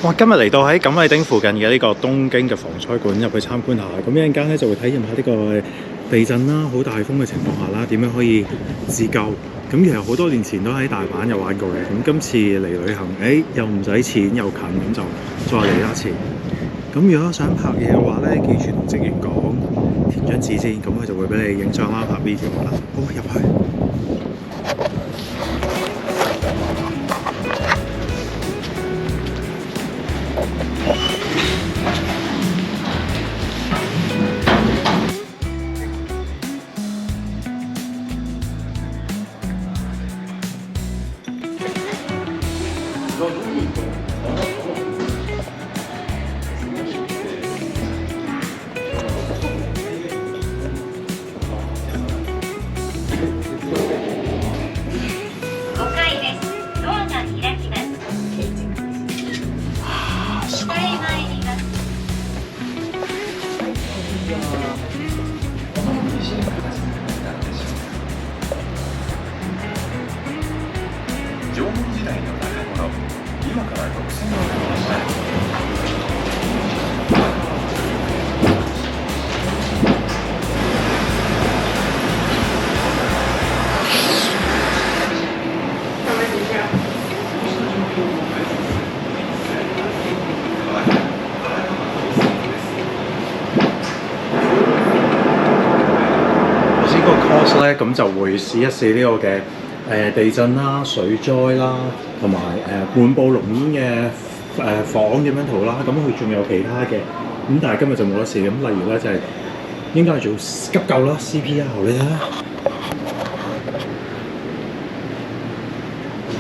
哇！今日嚟到喺錦麗町附近嘅呢個東京嘅防災館入去參觀下，咁一陣間咧就會體驗下呢個地震啦、好大風嘅情況下啦，點樣可以自救。咁其實好多年前都喺大阪有玩過嘅，咁今次嚟旅行，又唔使錢又近，咁就再嚟一次。咁如果想拍嘢嘅話咧，記住同職員講填張紙先，咁佢就會俾你影相啦、拍 video 啦。好，入去。縄文時代の中頃、今から6000年前でした。頭先嗰個 course 咧，咁就會試一試呢個嘅地震啦、水災啦，同埋滿布濃煙嘅房點樣逃啦。咁佢仲有其他嘅，咁但係今日就冇得試。咁例如咧就係應該係做急救啦 CPR 你睇下。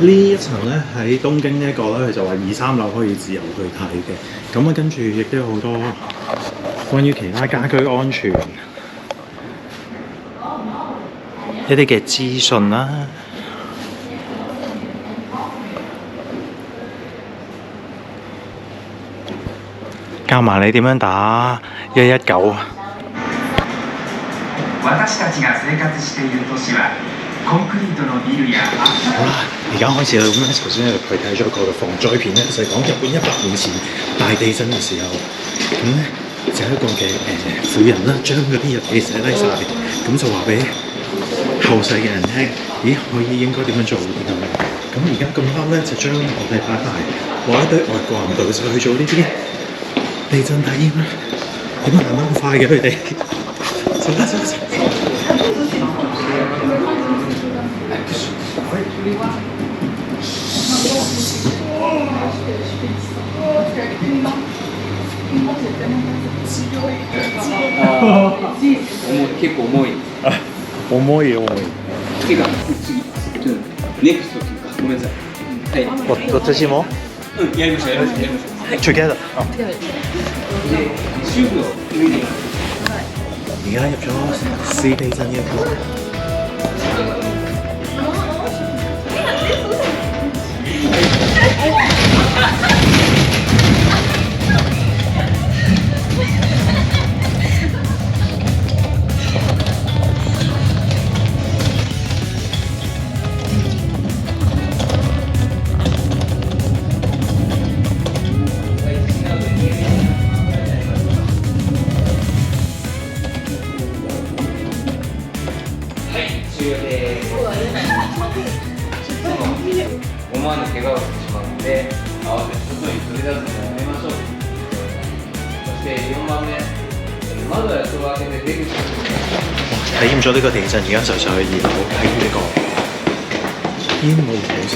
呢一層咧喺東京呢一個咧，佢就話2、3樓可以自由去睇嘅。咁啊跟住亦都有好多關於其他家居安全一啲嘅資訊啦。教埋你點樣打119。私たちが生活している都市はコンクリートのビルや好啦，而家開始啦。咁咧，頭先佢睇咗個防災片咧，就係講日本100年前大地震嘅時候，咁咧就一個嘅婦人啦，將嗰啲日記寫低晒，咁就話俾後世嘅人聽，咦，可以應該點樣做咁樣。咁而家咁啱咧，就將我哋擺埋話一堆外國人度就去做呢啲地震體驗啦。點解行得咁快嘅佢哋？走啦走啦走！結構重い。重い。次が次。ネクストっていうかごめんなさい。はい。私も？やりましょう。Together。で、シューズを脱いでいます。而家入咗試地震嘅課。思わぬ怪我をしてしまうので、慌てて外に取り出すのをやめましょう。そして4番目、窓や戸を開けて出口を體驗咗呢個地震，而家就上去2樓睇呢個煙霧逃生。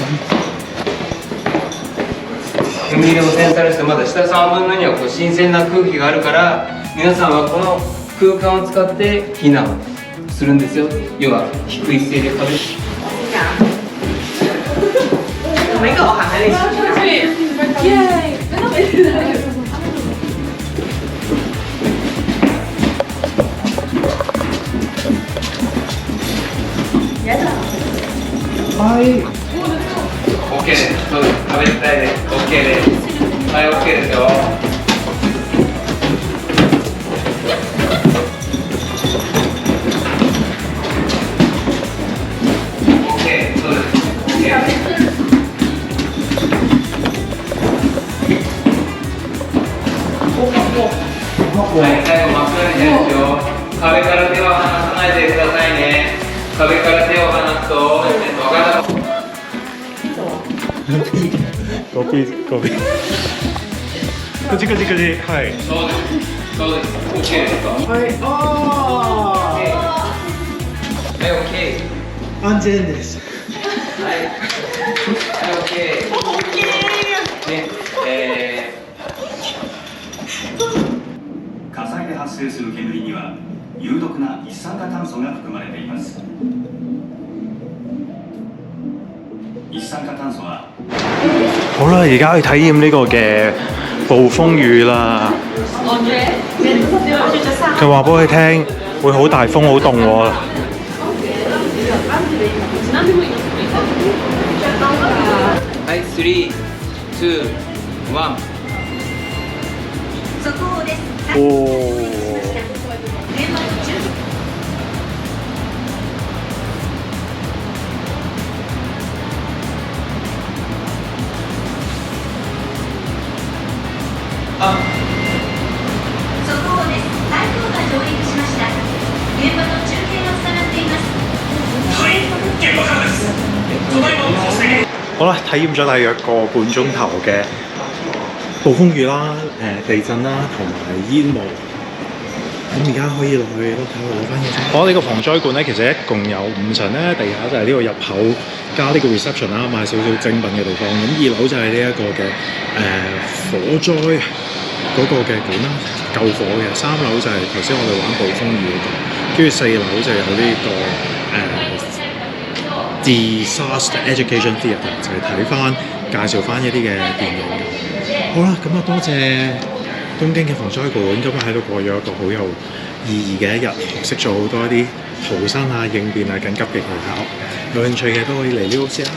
煙入汚染されてまだ下3分の2はこう新鮮な空気があるから、皆さんはこの空間を使って避難するんですよ。要は低い姿勢で壁。每个我喊来一起，耶！真的没事的。はい。OK です。そうです。食べたいです。OK です。はい、OK ですよ。OK、そうです。OK。壁から手を離さないでくださいね。壁から手を離すと、分かった。嗰邊。こっち。はい。そうです。そうです。OK ですか。はい。あはい、OK。あ。安全です。はい。はい、OK。ね、火災で発生する煙には有毒な一酸化炭素が含まれています。一酸化炭素は好啦，而家去體驗呢個嘅暴風雨啦。佢話俾佢聽會好大風，好凍喎。はい、3、2、1。速報です。おー。現場の中速報です。台風が上陸しました。現場の中継がつながっています。好啦，體驗咗大約個半鐘頭嘅暴風雨啦、地震啦同埋煙霧。咁而家可以落去屋企攞翻嘢先。我呢個防災館咧，其實一共有5層咧，地下就係呢個入口加呢個 reception 啦，買少少精品嘅地方。咁2樓就係呢一個嘅火災嗰個嘅館啦，救火嘅。3樓就係頭先我哋玩暴風雨嗰個，跟住4樓就有呢個disaster education theatre， 就係睇翻介紹翻一啲嘅電影。好啦，咁啊多謝東京嘅防災館，今日喺度過咗一個好有意義嘅一日，學識咗好多一啲逃生啊、應變啊、緊急嘅技巧。有興趣嘅都可以嚟呢度先啦。